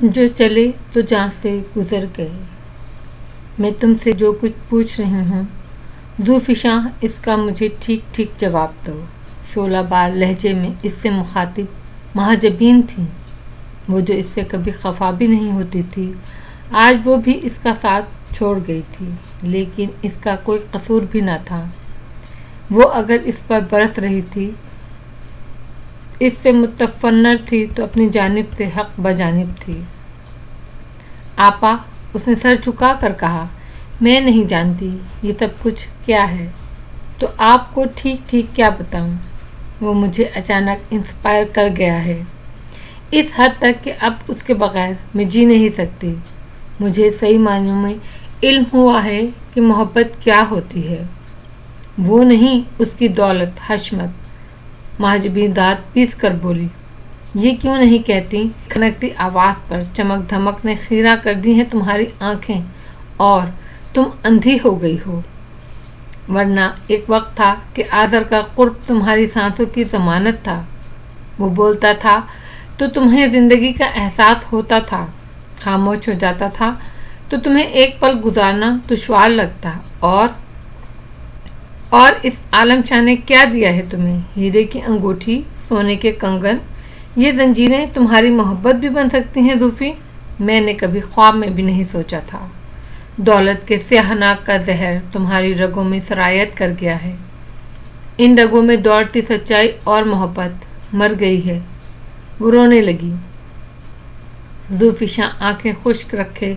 जो चले तो जहाँ से गुजर गए। मैं तुमसे जो कुछ पूछ रही हूँ ज़ूफ़िशां, इसका मुझे ठीक ठीक जवाब दो। शोलाबार लहजे में इससे मुखातिब महाजबीन थी। वो जो इससे कभी खफा भी नहीं होती थी, आज वो भी इसका साथ छोड़ गई थी, लेकिन इसका कोई कसूर भी न था। वो अगर इस पर बरस रही थी, इससे मुतफन्नर थी, तो अपनी जानिब से हक बजानिब थी। आपा, उसने सर झुका कर कहा, मैं नहीं जानती ये सब कुछ क्या है, तो आपको ठीक ठीक क्या बताऊं। वो मुझे अचानक इंस्पायर कर गया है, इस हद तक कि अब उसके बगैर मैं जी नहीं सकती। मुझे सही मायनों में इल्म हुआ है कि मोहब्बत क्या होती है। वो नहीं, उसकी दौलत, हशमत। महाजबी दांत पीस कर बोली, ये क्यों नहीं कहती? खनकती आवाज़ पर चमक धमक ने खीरा कर दी हैं तुम्हारी आंखें और तुम अंधी हो गई हो। वरना एक वक्त था कि आज़र का कुर्ब तुम्हारी सांसों की ज़मानत था। वो बोलता था तो तुम्हें ज़िंदगी का एहसास होता था, खामोश हो जाता था तो तुम्हें एक पल गुजारना दुश्वार लगता। और इस आलमशाह ने क्या दिया है तुम्हें? हीरे की अंगूठी, सोने के कंगन, ये जंजीरें तुम्हारी मोहब्बत भी बन सकती हैं ज़ूफ़ी? मैंने कभी ख्वाब में भी नहीं सोचा था। दौलत के स्याहनाक का जहर तुम्हारी रगों में सरायत कर गया है। इन रगों में दौड़ती सच्चाई और मोहब्बत मर गई है। वो रोने लगी। ज़ूफ़िशां आंखें खुश्क रखे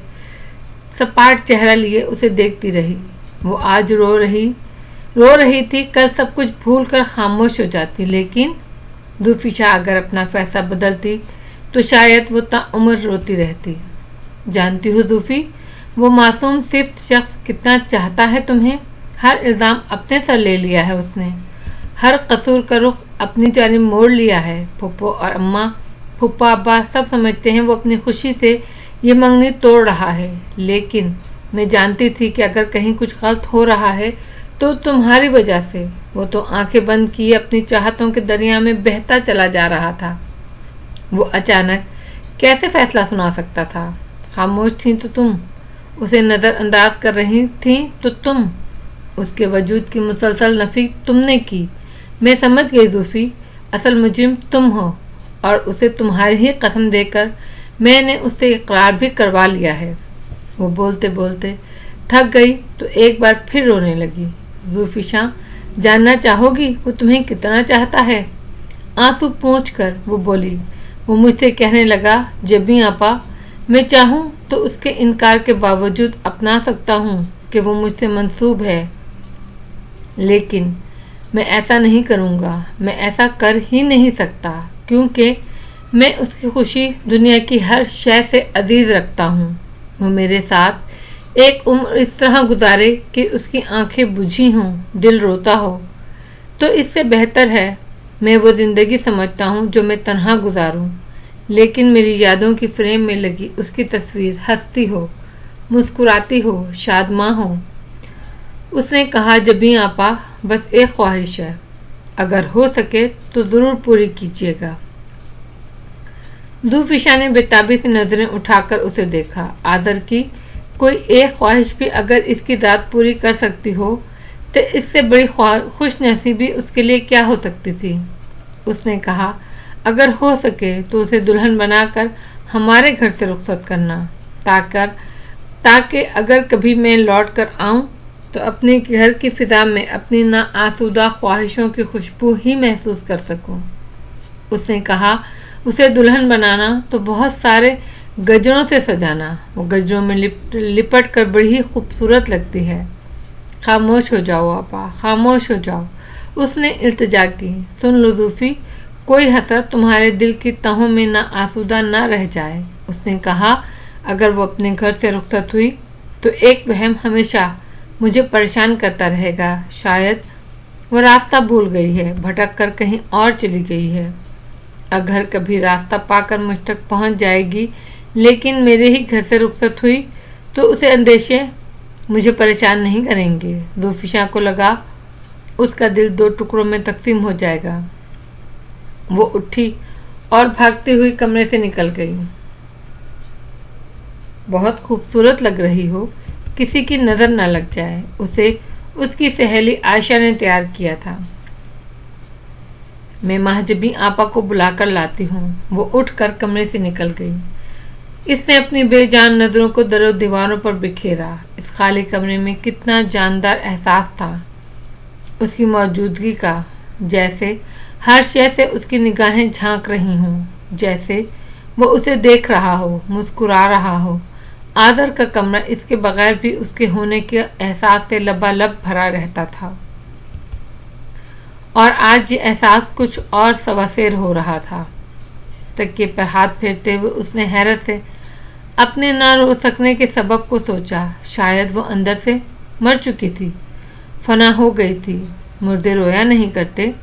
सपाट चेहरा लिए उसे देखती रही। वो आज रो रही थी, कल सब कुछ भूल कर खामोश हो जाती, लेकिन ज़ूफ़िशां अगर अपना फैसला बदलती तो शायद वो ताउम्र रोती रहती। जानती हो ज़ूफ़ी, वो मासूम सिर्फ शख्स कितना चाहता है तुम्हें। हर इल्ज़ाम अपने सर ले लिया है उसने, हर कसूर का रुख अपनी जानिब मोड़ लिया है। फुप्पो और अम्मा, फुप्पा अब्बा सब समझते हैं वो अपनी खुशी से ये मंगनी तोड़ रहा है, लेकिन मैं जानती थी कि अगर कहीं कुछ गलत हो रहा है तो तुम्हारी वजह से। वो तो आंखें बंद किए अपनी चाहतों के दरिया में बहता चला जा रहा था। वो अचानक कैसे फैसला सुना सकता था? खामोश थी तो तुम, उसे नज़रअंदाज कर रही थी तो तुम, उसके वजूद की मुसलसल नफी तुमने की। मैं समझ गई ज़ूफ़ी, असल मुजरिम तुम हो, और उसे तुम्हारी ही कसम देकर मैंने उससे इकरार भी करवा लिया है। वो बोलते बोलते थक गई तो एक बार फिर रोने लगी। ज़ूफ़िशां, जानना चाहोगी वो तुम्हें कितना चाहता है? आंसू पोंछ कर वो बोली। वो मुझसे कहने लगा, जबी आपा, मैं चाहूँ तो उसके इनकार के बावजूद अपना सकता हूँ कि वो मुझसे मंसूब है, लेकिन मैं ऐसा नहीं करूँगा। मैं ऐसा कर ही नहीं सकता, क्योंकि मैं उसकी खुशी दुनिया की हर शय से अजीज रखता हूँ। वो मेरे साथ एक उम्र इस तरह गुजारे कि उसकी आंखें बुझी हों, दिल रोता हो, तो इससे बेहतर है मैं वो ज़िंदगी समझता हूँ जो मैं तन्हा गुजारूँ, लेकिन मेरी यादों की फ्रेम में लगी उसकी तस्वीर हंसती हो, मुस्कुराती हो, शादमां हो। उसने कहा, जबी आपा, बस एक ख्वाहिश है, अगर हो सके तो ज़रूर पूरी कीजिएगा। ज़ूफ़िशां ने बेताबी से नज़रें उठाकर उसे देखा। आज़र की कोई एक ख्वाहिश भी अगर इसकी ज़ात पूरी कर सकती हो तो इससे बड़ी खुश नसीबी उसके लिए क्या हो सकती थी। उसने कहा, अगर हो सके तो उसे दुल्हन बनाकर हमारे घर से रुखसत करना, ताकि अगर कभी मैं लौट कर आऊँ तो अपने घर की फिजा में अपनी ना आसूदा ख्वाहिशों की खुशबू ही महसूस कर सकूँ। उसने कहा, उसे दुल्हन बनाना तो बहुत सारे गजरों से सजाना, वो गजरों में लिपट कर बड़ी ही खूबसूरत लगती है। खामोश हो जाओ आपा, खामोश हो जाओ, उसने इल्तिजा की। सुन लो ज़ूफ़ी, कोई हसरत तुम्हारे दिल की तहों में ना आसूदा ना रह जाए। उसने कहा, अगर वो अपने घर से रुखसत हुई तो एक वहम हमेशा मुझे परेशान करता रहेगा। शायद वो रास्ता भूल गई है, भटक कर कहीं और चली गई है। अगर कभी रास्ता पाकर मुझ तक पहुंच जाएगी, लेकिन मेरे ही घर से रुखसत हुई, तो उसे अंदेशे मुझे परेशान नहीं करेंगे। ज़ूफ़िशां को लगा उसका दिल 2 टुकड़ों में तकसीम हो जाएगा। वो उठी और भागती हुई कमरे से निकल गई। बहुत खूबसूरत लग रही हो, किसी की नज़र न लग जाए। उसे उसकी सहेली आयशा ने तैयार किया था। मैं महजबी आपा को बुलाकर लाती हूँ। वो उठकर कमरे से निकल गई। इसने अपनी बेजान नज़रों को दरों दीवारों पर बिखेरा। इस खाली कमरे में कितना जानदार एहसास था उसकी मौजूदगी का, जैसे हर शय से उसकी निगाहें झांक रही हों, जैसे वो उसे देख रहा हो, मुस्कुरा रहा हो। आदर का कमरा इसके बगैर भी उसके होने के एहसास से लबालब भरा रहता था, और आज ये एहसास कुछ और सवासेर हो रहा था। तकिए पर हाथ फेरते हुए उसने हैरत से अपने ना रो सकने के सबब को सोचा। शायद वो अंदर से मर चुकी थी, फना हो गई थी। मुर्दे रोया नहीं करते।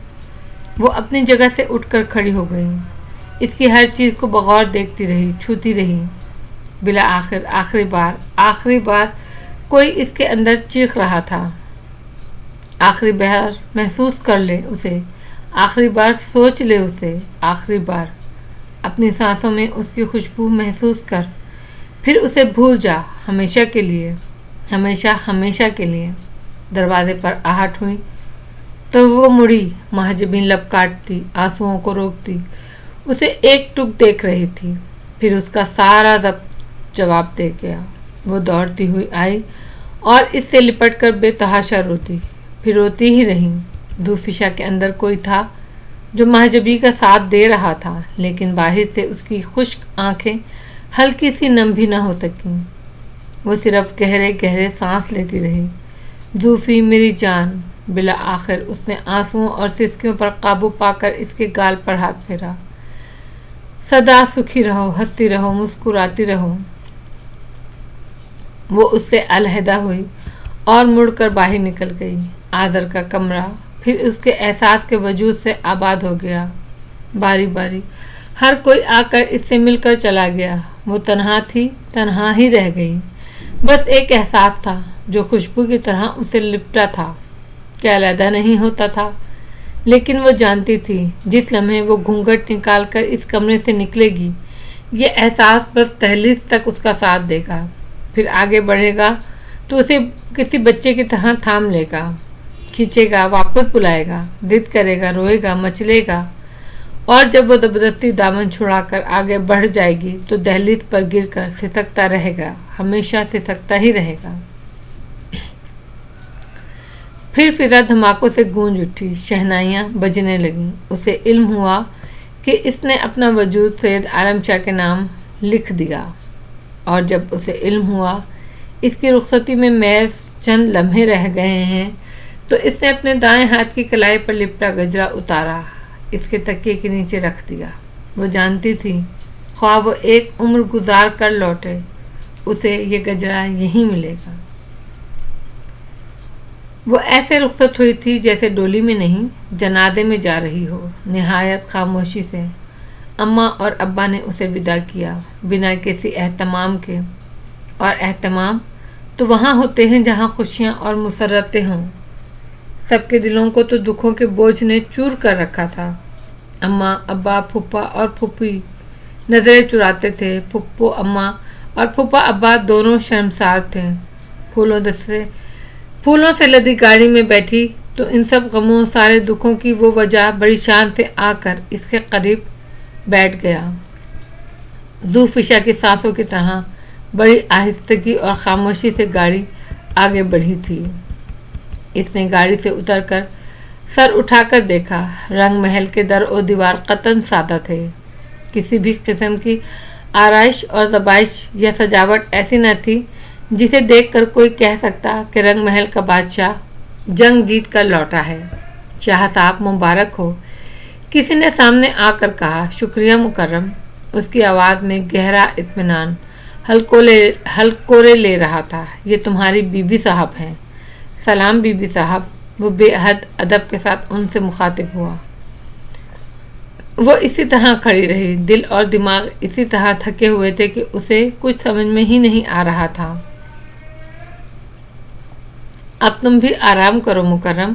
वो अपनी जगह से उठकर खड़ी हो गई। इसकी हर चीज़ को बगौर देखती रही, छूती रही। बिला आखिर आखिरी बार कोई इसके अंदर चीख रहा था। आखिरी बार महसूस कर ले उसे, आखिरी बार सोच ले उसे, आखिरी बार अपनी सांसों में उसकी खुशबू महसूस कर, फिर उसे भूल जा, हमेशा के लिए, हमेशा के लिए। दरवाजे पर आहट हुई तो वो मुड़ी। महजबीन लब काटती, आंसुओं को रोकती, उसे एक टुक देख रही थी। फिर उसका सारा जवाब दे गया। वो दौड़ती हुई आई और इससे लिपटकर बेतहाशा रोती, फिर रोती ही रही। ज़ुल्फ़िशा के अंदर कोई था जो महजबी का साथ दे रहा था, लेकिन बाहर से उसकी खुश्क आंखें हल्की सी नम भी न हो सकीं। वो सिर्फ गहरे गहरे सांस लेती रही। ज़ूफ़ी मेरी जान। बिला आखिर उसने आंसुओं और सिसकियों पर काबू पाकर इसके गाल पर हाथ फेरा। सदा सुखी रहो, हंसती रहो, मुस्कुराती रहो। वो उससे अलहदा हुई और मुड़कर बाहर निकल गई। आदर का कमरा फिर उसके एहसास के वजूद से आबाद हो गया। बारी बारी हर कोई आकर इससे मिलकर चला गया। वो तन्हा थी, तन्हा ही रह गई। बस एक एहसास था जो खुशबू की तरह उसे लिपटा था, क्या अलहदा नहीं होता था। लेकिन वो जानती थी जिस लम्हे वो घूंघट निकाल कर इस कमरे से निकलेगी, ये एहसास बस दहलीज तक उसका साथ देगा। फिर आगे बढ़ेगा तो उसे किसी बच्चे की तरह थाम लेगा, खींचेगा, वापस बुलाएगा, जिद करेगा, रोएगा, मचलेगा। और जब वो ज़बरदस्ती दामन छुड़ाकर आगे बढ़ जाएगी तो दहलीज पर गिरकर सिसकता रहेगा, हमेशा सिसकता ही रहेगा। फिर फिजा धमाकों से गूंज उठी, शहनाइयाँ बजने लगीं। उसे इल्म हुआ कि इसने अपना वजूद सैयद आलम शाह के नाम लिख दिया, और जब उसे इल्म हुआ इसकी रुखसती में महज चंद लम्हे रह गए हैं, तो इसने अपने दाएं हाथ की कलाई पर लिपटा गजरा उतारा, इसके तकिए के नीचे रख दिया। वो जानती थी ख्वाह वो एक उम्र गुजार कर लौटे, उसे ये गजरा यहीं मिलेगा। वो ऐसे रुखसत हुई थी जैसे डोली में नहीं, जनाजे में जा रही हो, निहायत खामोशी से। अम्मा और अब्बा ने उसे विदा किया, बिना किसी एहतमाम के। और एहतमाम तो वहाँ होते हैं जहाँ खुशियाँ और मुसर्रतें हों। सबके दिलों को तो दुखों के बोझ ने चूर कर रखा था। अम्मा, अब्बा, फूफा और फूफी नज़रें चुराते थे। फुप्पो अम्मा और फूफा अब्बा दोनों शर्मसार थे। फूलों से लदी गाड़ी में बैठी तो इन सब गमों, सारे दुखों की वो वजह बड़ी शान से आकर इसके करीब बैठ गया। ज़ुल्फ़िशा की सांसों की तरह बड़ी आहिस्तगी और खामोशी से गाड़ी आगे बढ़ी थी। इसने गाड़ी से उतरकर सर उठाकर देखा। रंग महल के दर और दीवार कतन सादा थे। किसी भी किस्म की आराइश और ज़बाइश या सजावट ऐसी न थी जिसे देखकर कोई कह सकता कि रंग महल का बादशाह जंग जीत कर लौटा है। शाह साहब मुबारक हो, किसी ने सामने आकर कहा। शुक्रिया मुकर्रम। उसकी आवाज़ में गहरा इत्मीनान हलकोरे ले रहा था। ये तुम्हारी बीबी साहब हैं। सलाम बीबी साहब। वो बेहद अदब के साथ उनसे मुखातिब हुआ। वो इसी तरह खड़ी रही। दिल और दिमाग इसी तरह थके हुए थे कि उसे कुछ समझ में ही नहीं आ रहा था। अब तुम भी आराम करो मुकर्रम।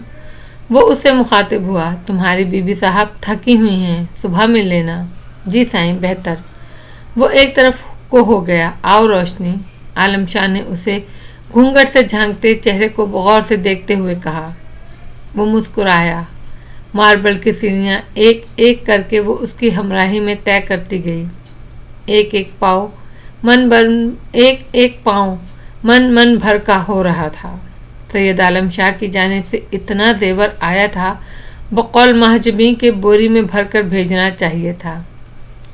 वो उससे मुखातिब हुआ। तुम्हारी बीबी साहब थकी हुई हैं, सुबह मिल लेना। जी साईं, बेहतर। वो एक तरफ को हो गया। आओ रोशनी, आलम शाह ने उसे घूंघट से झांकते चेहरे को गौर से देखते हुए कहा। वो मुस्कुराया। मार्बल की सीढ़ियाँ एक एक करके वो उसकी हमराही में तय करती गई। एक एक पाँव मन भर का हो रहा था। सैयद आलम शाह की जानिब से इतना जेवर आया था, बकौल महजबी के बोरी में भरकर भेजना चाहिए था।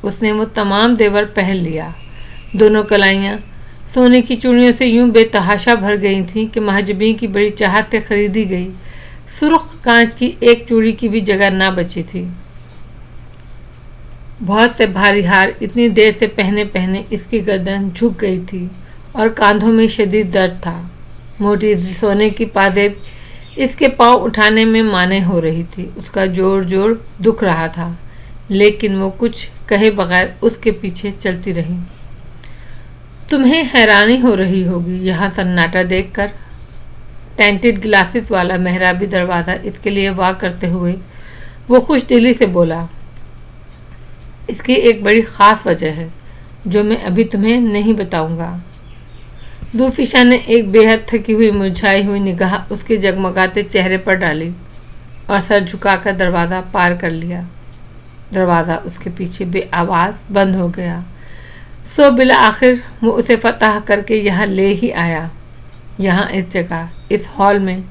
उसने वो तमाम जेवर पहन लिया। दोनों कलाइयाँ सोने की चूड़ियों से यूं बेतहाशा भर गई थीं कि महजबी की बड़ी चाहत से खरीदी गई सुर्ख कांच की एक चूड़ी की भी जगह ना बची थी। बहुत से भारी हार इतनी देर से पहने पहने इसकी गर्दन झुक गई थी और कांधों में शदीद दर्द था। मोटी सोने की पाजेब इसके पांव उठाने में माने हो रही थी। उसका जोर जोर दुख रहा था, लेकिन वो कुछ कहे बगैर उसके पीछे चलती रही। तुम्हें हैरानी हो रही होगी यहाँ सन्नाटा देखकर। टेंटेड ग्लासेस वाला मेहराबी दरवाज़ा इसके लिए वाह करते हुए वो खुश दिली से बोला। इसकी एक बड़ी ख़ास वजह है जो मैं अभी तुम्हें नहीं बताऊंगा। दूफिशा ने एक बेहद थकी हुई मुरझाई हुई निगाह उसके जगमगाते चेहरे पर डाली और सर झुकाकर दरवाज़ा पार कर लिया। दरवाज़ा उसके पीछे बेआवाज़ बंद हो गया। सो बिला आखिर वो उसे फतह करके यहाँ ले ही आया। यहाँ इस जगह, इस हॉल में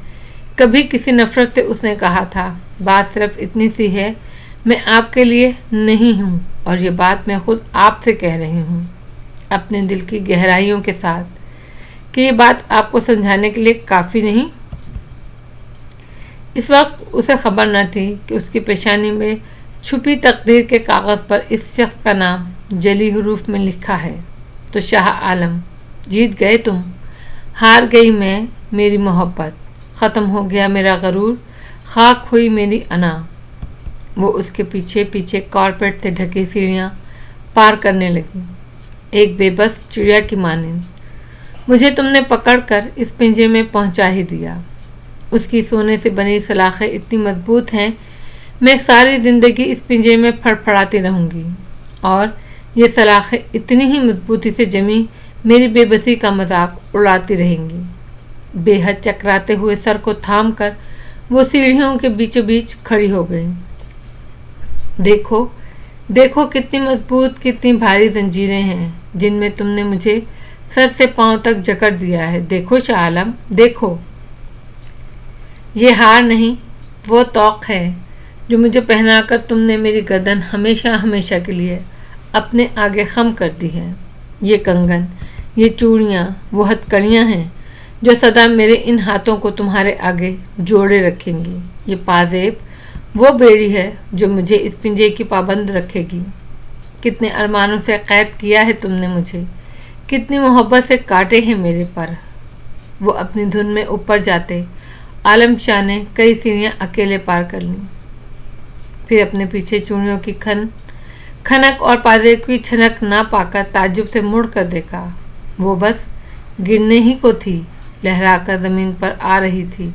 कभी किसी नफरत से उसने कहा था, बात सिर्फ इतनी सी है, मैं आपके लिए नहीं हूँ और ये बात मैं खुद आपसे कह रही हूँ अपने दिल की गहराइयों के साथ, कि ये बात आपको समझाने के लिए काफ़ी नहीं। इस वक्त उसे खबर न थी कि उसकी पेशानी में छुपी तकदीर के कागज़ पर इस शख्स का नाम जली हरूफ में लिखा है। तो शाह आलम, जीत गए तुम, हार गई मैं, मेरी मोहब्बत, ख़त्म हो गया मेरा गरूर, खाक हुई मेरी अना। वो उसके पीछे पीछे कारपेट से ढकी सीढ़ियाँ पार करने लगी, एक बेबस चिड़िया की मानिंद। मुझे तुमने पकड़कर इस पिंजरे में पहुंचा ही दिया। उसकी सोने से बनी सलाखें इतनी मजबूत हैं, मैं सारी ज़िंदगी इस पिंजरे में फड़फड़ाती रहूँगी और ये सलाखें इतनी ही मजबूती से जमी मेरी बेबसी का मजाक उड़ाती रहेंगी। बेहद चकराते हुए सर को थाम कर वो सीढ़ियों के बीचों बीच खड़ी हो गई। देखो देखो कितनी मजबूत, कितनी भारी जंजीरें हैं जिनमें तुमने मुझे सर से पांव तक जकड़ दिया है। देखो शाह आलम, देखो। ये हार नहीं, वो तौक है जो मुझे पहनाकर तुमने मेरी गर्दन हमेशा हमेशा के लिए अपने आगे खम कर दी है। ये कंगन, ये चूड़ियाँ वो हथकड़ियाँ हैं जो सदा मेरे इन हाथों को तुम्हारे आगे जोड़े रखेंगी। ये पाजेब वो बेड़ी है जो मुझे इस पिंजरे की पाबंद रखेगी। कितने अरमानों से कैद किया है तुमने मुझे, कितनी मोहब्बत से काटे हैं मेरे पर। वो अपनी धुन में ऊपर जाते आलम शाह ने कई सीढ़ियाँ अकेले पार कर लीं। फिर अपने पीछे चूड़ियों की खनक और पाजेब की छनक ना पाकर ताज्जुब से मुड़ कर देखा। वो बस गिरने ही को थी, लहराकर ज़मीन पर आ रही थी।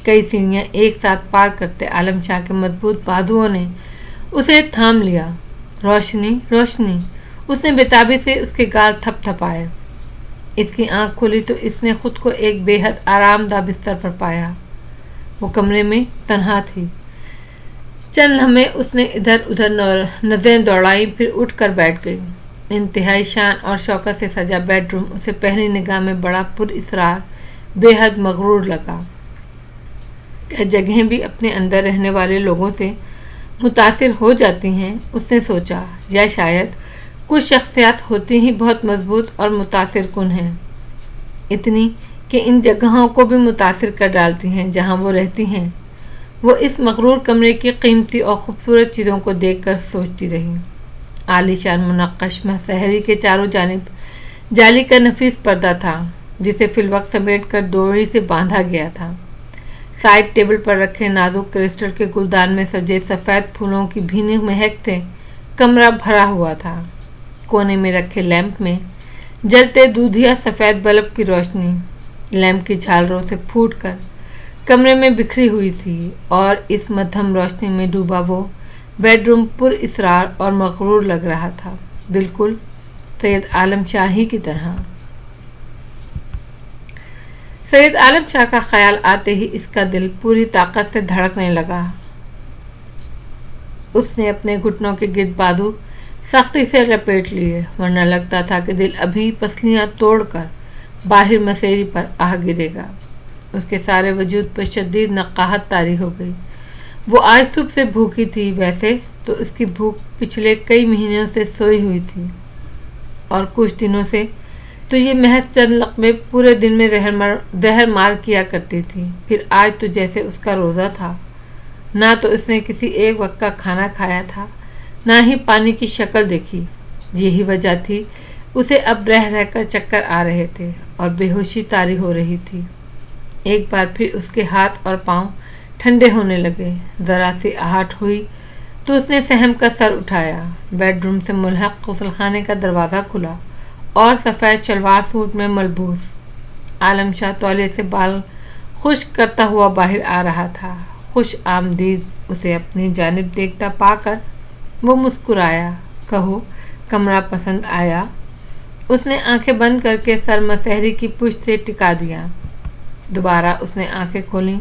कई सीढ़ियाँ एक साथ पार करते आलम शाह के मजबूत बाजुओं ने उसे थाम लिया। रोशनी, रोशनी, उसने बेताबी से उसके गाल थपथपाए। इसकी आंख खुली तो इसने खुद को एक बेहद आरामदा बिस्तर पर पाया। वो कमरे में तन्हा थी। चंद लम्हे उसने इधर उधर नजरें दौड़ाई, फिर उठकर बैठ गई। इंतहाई शान और शौकत से सजा बेडरूम उसे पहली निगाह में बड़ा पुरअसरार, बेहद मगरूर लगा। क्या जगहें भी अपने अंदर रहने वाले लोगों से मुतासिर हो जाती हैं, उसने सोचा, या शायद कुछ शख्सियात होती ही बहुत मजबूत और मुतासिर कुन हैं, इतनी कि इन जगहों को भी मुतासिर कर डालती हैं जहाँ वो रहती हैं। वो इस मगरूर कमरे की कीमती और खूबसूरत चीज़ों को देखकर सोचती रही। आलीशान मुनक्कश महसहरी के चारों जानिब जाली का नफीस पर्दा था जिसे फिलवक्त समेट कर डोरी से बांधा गया था। साइड टेबल पर रखे नाजुक क्रिस्टल के गुलदान में सजे सफ़ेद फूलों की भीनी महक से कमरा भरा हुआ था। कोने में रखे लैंप में जलते दूधिया सफ़ेद बल्ब की रोशनी लैंप की झालरों से फूटकर कमरे में बिखरी हुई थी और इस मध्यम रोशनी में डूबा वो बेडरूम पुरअसरार और मगरूर लग रहा था, बिल्कुल सैयद आलम शाह ही की तरह। सैयद आलम शाह का ख्याल आते ही इसका दिल पूरी ताकत से धड़कने लगा। उसने अपने घुटनों के गिर्द बाजू सख्ती से लपेट लिए, वरना लगता था कि दिल अभी पसलियां तोड़कर बाहर मसेरी पर आ गिरेगा। उसके सारे वजूद पर शदीद नकाहत तारी हो गई। वो आज सुबह से भूखी थी, वैसे तो उसकी भूख पिछले कई महीनों से सोई हुई थी, और कुछ दिनों से तो ये महज चंद लक़्मे पूरे दिन में जहर मार किया करती थी। फिर आज तो जैसे उसका रोज़ा था। ना तो उसने किसी एक वक्त का खाना खाया था, ना ही पानी की शक्ल देखी। यही वजह थी उसे अब रह रहकर चक्कर आ रहे थे और बेहोशी तारी हो रही थी। एक बार फिर उसके हाथ और पांव ठंडे होने लगे। ज़रा सी आहट हुई तो उसने सहम का सर उठाया। बेडरूम से मुल्हक गुस्लखाने का दरवाज़ा खुला और सफ़ेद शलवार सूट में मलबूस आलम शाह तौलिए से बाल खुश्क करता हुआ बाहर आ रहा था। खुश आमदीद उसे अपनी जानिब देखता पाकर वो मुस्कुराया। कहो, कमरा पसंद आया? उसने आंखें बंद करके सर मसहरी की पुश्त से टिका दिया। दोबारा उसने आंखें खोलीं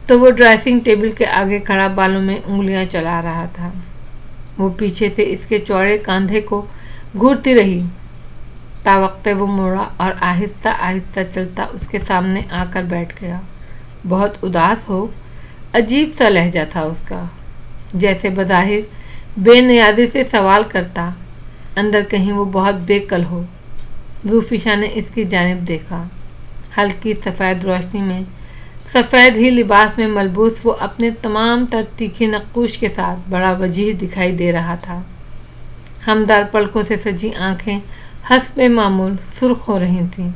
तो वो ड्रेसिंग टेबल के आगे खड़ा बालों में उंगलियां चला रहा था। वो पीछे से इसके चौड़े कंधे को घूरती रही। तावक्ते वो मुड़ा और आहिस्ता आहिस्ता चलता उसके सामने आकर बैठ गया। बहुत उदास हो, अजीब सा लहजा था उसका, जैसे बज़ाहिर बेनियादी से सवाल करता, अंदर कहीं वो बहुत बेकल हो। ज़ूफ़िशा ने इसकी जानिब देखा। हल्की सफ़ेद रोशनी में सफ़ेद ही लिबास में मलबूस वो अपने तमाम तर तीखी नक्कूश के साथ बड़ा वजीह दिखाई दे रहा था। हमदार पलकों से सजी आंखें हस्बे मामूल सुर्ख हो रही थीं।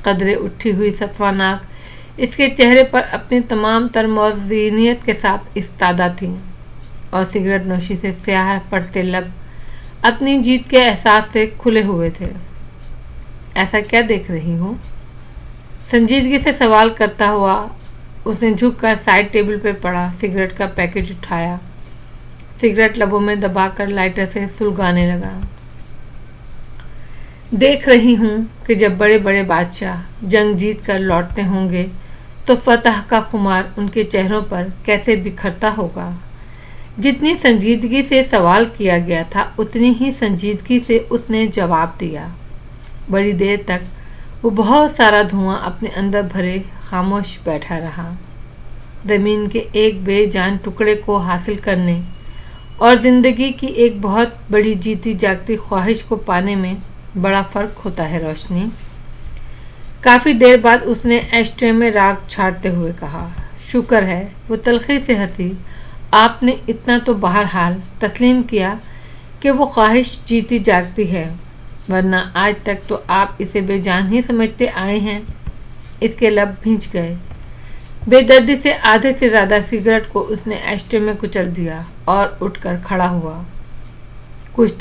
कदरे उठी हुई सफ़ा नाक इसके चेहरे पर अपनी तमाम तर मौज़ूनियत के साथ इस्तादा थी, और सिगरेट नोशी से स्याह पड़ते लब अपनी जीत के एहसास से खुले हुए थे। ऐसा क्या देख रही हूँ? संजीदगी से सवाल करता हुआ उसने झुककर साइड टेबल पर पड़ा सिगरेट का पैकेट उठाया। सिगरेट लबों में दबाकर लाइटर से सुलगाने लगा। देख रही हूँ कि जब बड़े बड़े बादशाह जंग जीत कर लौटते होंगे तो फतह का खुमार उनके चेहरों पर कैसे बिखरता होगा। जितनी संजीदगी से सवाल किया गया था, उतनी ही संजीदगी से उसने जवाब दिया। बड़ी देर तक वो बहुत सारा धुआं अपने अंदर भरे खामोश बैठा रहा। ज़मीन के एक बेजान टुकड़े को हासिल करने और ज़िंदगी की एक बहुत बड़ी जीती जागती ख्वाहिश को पाने में बड़ा फ़र्क होता है रोशनी। काफ़ी देर बाद उसने एस्ट्रे में राग छाटते हुए कहा, शुक्र है वो तलखी से हंसी, आपने इतना तो बहरहाल तस्लीम किया कि वो ख्वाहिश जीती जागती है, वरना आज तक तो आप इसे बेजान ही समझते आए हैं। इसके लब भींच गए। बेदर्दी से आधे से ज़्यादा सिगरेट को उसने एस्ट्रे में कुचल दिया और उठकर खड़ा हुआ। कुछ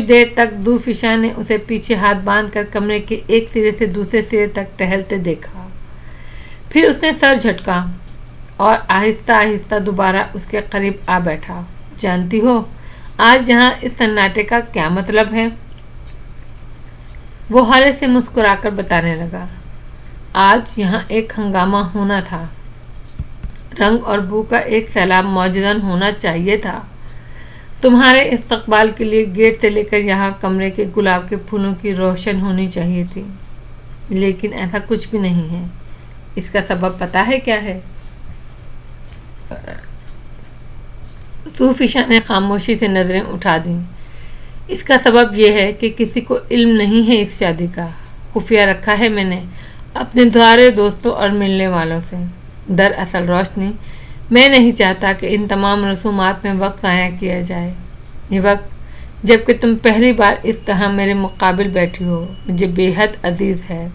देर तक ज़ूफ़िशा ने उसे पीछे हाथ बांधकर कमरे के एक सिरे से दूसरे सिरे तक टहलते देखा। फिर उसने सर झटका और आहिस्ता आहिस्ता दोबारा उसके करीब आ बैठा। जानती हो आज यहाँ इस सन्नाटे का क्या मतलब है? वो हाले से मुस्कुराकर बताने लगा, आज यहाँ एक हंगामा होना था। रंग और बू का एक सैलाब मौजूदन होना चाहिए था। तुम्हारे इस्तकबाल के लिए गेट से लेकर यहाँ कमरे के गुलाब के फूलों की रोशन होनी चाहिए थी, लेकिन ऐसा कुछ भी नहीं है। इसका सबब पता है क्या है? ज़ूफ़िशा ने खामोशी से नज़रें उठा दी। इसका सबब यह है कि किसी को इल्म नहीं है इस शादी का। खुफिया रखा है मैंने अपने सारे दोस्तों और मिलने वालों से। दरअसल रोशनी, मैं नहीं चाहता कि इन तमाम रसूमात में वक्त ज़ाया किया जाए। ये वक्त जबकि तुम पहली बार इस तरह मेरे मुकाबिल बैठी हो, मुझे बेहद अजीज़ है।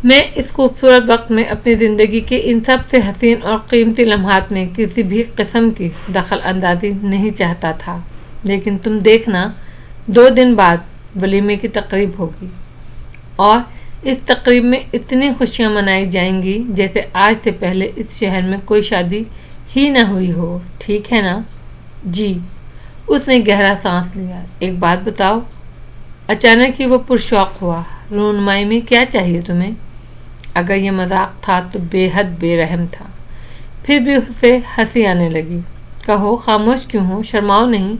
मैं इस खूबसूरत वक्त में अपनी ज़िंदगी के इन सब से हसीन और कीमती लम्हात में किसी भी किस्म की दखल अंदाजी नहीं चाहता था, लेकिन तुम देखना 2 दिन बाद वलीमे की तकरीब होगी और इस तकरीब में इतनी खुशियाँ मनाई जाएंगी जैसे आज से पहले इस शहर में कोई शादी ही न हुई हो। ठीक है ना? जी। उसने गहरा सांस लिया। एक बात बताओ, अचानक ही वो पुरशौक हुआ। रोनुमाई में क्या चाहिए तुम्हें? अगर ये मजाक था तो बेहद बेरहम था। फिर भी उसे हंसी आने लगी। कहो, खामोश क्यों हो? शर्माओ नहीं,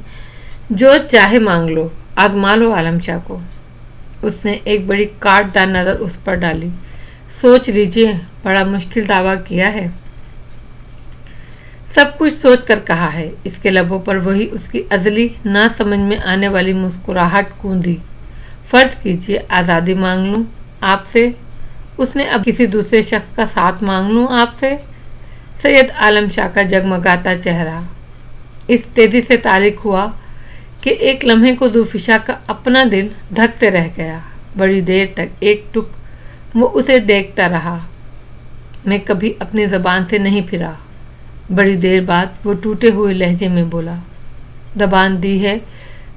जो चाहे मांग लो, आजमा लो आलम शाह को। उसने एक बड़ी काटदार नजर उस पर डाली। सोच लीजिए, बड़ा मुश्किल दावा किया है। सब कुछ सोच कर कहा है। इसके लबों पर वही उसकी अजली ना समझ में आने वाली मुस्कुराहट गूंजी। फर्ज कीजिए आज़ादी मांग लूं आपसे। उसने अब किसी दूसरे शख्स का साथ मांग लूं आपसे। सैयद आलम शाह का जगमगाता चेहरा इस तेजी से तारीख हुआ कि एक लम्हे को ज़ुल्फ़िशा का अपना दिल धकते रह गया। बड़ी देर तक एक टुक वो उसे देखता रहा। मैं कभी अपनी ज़बान से नहीं फिरा। बड़ी देर बाद वो टूटे हुए लहजे में बोला, ज़बान दी है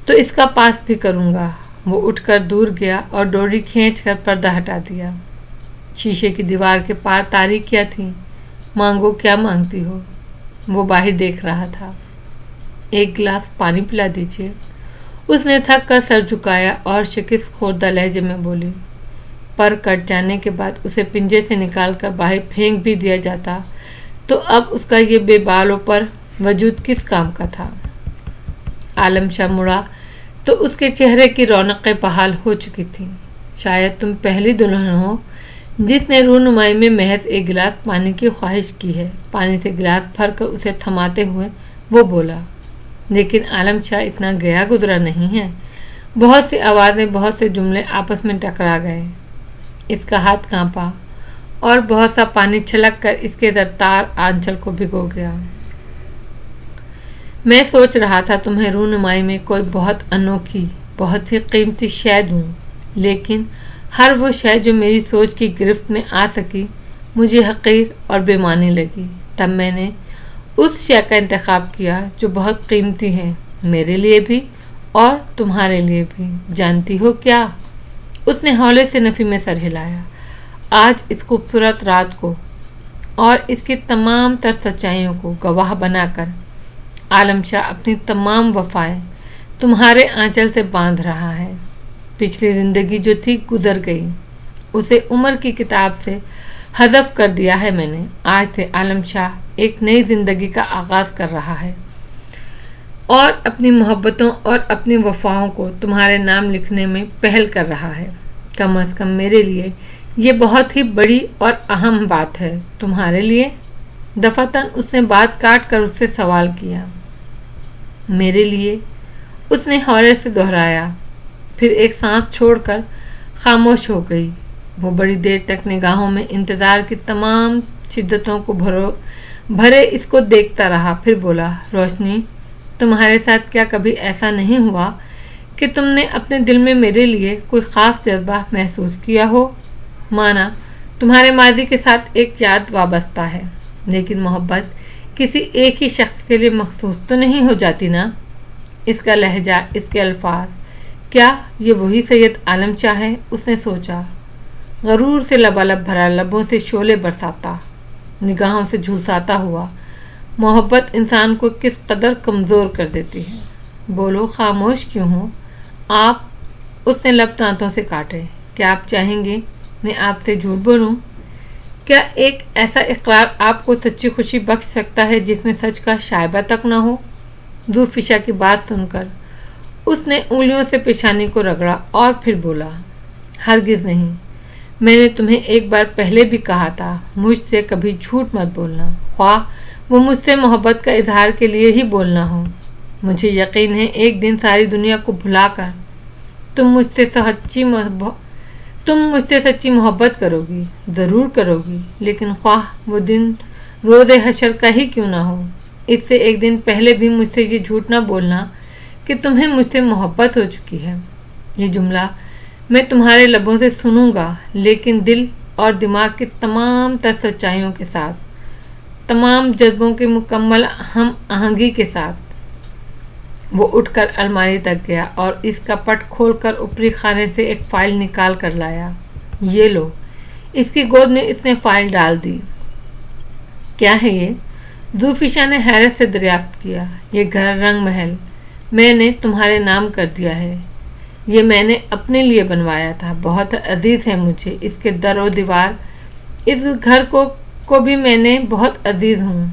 तो इसका पास भी करूँगा। वो उठकर दूर गया और डोरी खींचकर पर्दा हटा दिया। शीशे की दीवार के पार तारीकियाँ थीं। मांगो, क्या मांगती हो? वो बाहर देख रहा था। एक गिलास पानी पिला दीजिए। उसने थक कर सर झुकाया और शिकस्त खोरदा लहजे में बोली। पर कट जाने के बाद उसे पिंजे से निकालकर बाहर फेंक भी दिया जाता तो अब उसका ये बेबालों पर वजूद किस काम का था? आलम शाह मुड़ा तो उसके चेहरे की रौनकें बहाल हो चुकी थीं। शायद तुम पहली दुल्हन हो जिसने रूनुमाई में महज एक गिलास पानी की ख्वाहिश की है। पानी से गिलास भरकर उसे थमाते हुए वो बोला, लेकिन आलम शाह इतना गया गुजरा नहीं है। बहुत सी आवाज़ें, बहुत से जुमले आपस में टकरा गए। इसका हाथ कांपा और बहुत सा पानी छलक कर इसके दरतार आंचल को भिगो गया। मैं सोच रहा था तुम्हें रूनुमाई में कोई बहुत अनोखी, बहुत ही कीमती शय दूँ, लेकिन हर वो शय जो मेरी सोच की गिरफ्त में आ सकी मुझे हकीर और बेमानी लगी। तब मैंने उस शय का इंतखाब किया जो बहुत कीमती है, मेरे लिए भी और तुम्हारे लिए भी। जानती हो क्या? उसने हौले से नफ़ी में सर हिलाया। आज इस खूबसूरत रात को और इसकी तमाम तर सच्चाइयों को गवाह बनाकर आलम शाह अपनी तमाम वफ़ाएं तुम्हारे आंचल से बांध रहा है। पिछली ज़िंदगी जो थी गुजर गई, उसे उम्र की किताब से हज़फ कर दिया है मैंने। आज से आलम शाह एक नई ज़िंदगी का आगाज़ कर रहा है और अपनी मोहब्बतों और अपनी वफ़ाओं को तुम्हारे नाम लिखने में पहल कर रहा है। कम अज़ कम मेरे लिए ये बहुत ही बड़ी और अहम बात है। तुम्हारे लिए? दफातन उसने बात काट कर उससे सवाल किया। मेरे लिए? उसने हौले से दोहराया, फिर एक सांस छोड़कर खामोश हो गई। वो बड़ी देर तक निगाहों में इंतज़ार की तमाम शिद्दतों को भरे इसको देखता रहा। फिर बोला, रोशनी, तुम्हारे साथ क्या कभी ऐसा नहीं हुआ कि तुमने अपने दिल में मेरे लिए कोई ख़ास जज्बा महसूस किया हो? माना तुम्हारे माजी के साथ एक याद वाबस्ता है, लेकिन मोहब्बत किसी एक ही शख्स के लिए मखसूस तो नहीं हो जाती ना। इसका लहजा, इसके अल्फाज, क्या ये वही सैयद आलम शाह है? उसने सोचा। गरूर से लबालब भरा, लबों से शोले बरसाता, निगाहों से झुलसाता हुआ, मोहब्बत इंसान को किस कदर कमज़ोर कर देती है। बोलो, खामोश क्यों हो आप? उसने लब दांतों से काटे। क्या आप चाहेंगे मैं आपसे झूठ बोलूं? क्या एक ऐसा इकरार आपको सच्ची खुशी बख्श सकता है जिसमें सच का शायबा तक न हो? ज़ुल्फ़िशा की बात सुनकर उसने उंगलियों से पेशानी को रगड़ा और फिर बोला, हरगिज़ नहीं। मैंने तुम्हें एक बार पहले भी कहा था, मुझसे कभी झूठ मत बोलना, ख्वाह वो मुझसे मोहब्बत का इजहार के लिए ही बोलना हो। मुझे यकीन है एक दिन सारी दुनिया को भुलाकर तुम मुझसे सच्ची मोहब्बत करोगी, ज़रूर करोगी, लेकिन ख्वाह वो दिन रोज़े हशर का ही क्यों ना हो। इससे एक दिन पहले भी मुझसे ये झूठ ना बोलना कि तुम्हें मुझसे मोहब्बत हो चुकी है। ये जुमला मैं तुम्हारे लबों से सुनूंगा, लेकिन दिल और दिमाग की तमाम तर सच्चाइयों के साथ, तमाम जज्बों के मुकम्मल हम आहंगी के साथ। वो उठकर अलमारी तक गया और इसका पट खोलकर ऊपरी खाने से एक फ़ाइल निकाल कर लाया। ये लो। इसकी गोद में इसने फ़ाइल डाल दी। क्या है ये? ज़ुल्फ़िशा ने हैरत से दरियाफ्त किया। ये घर, रंग महल, میں نے تمہارے نام کر دیا ہے. یہ میں نے اپنے لیے بنوایا تھا. بہت عزیز ہے مجھے. اس کے در و دیوار، اس گھر کو بھی میں نے بہت عزیز ہوں.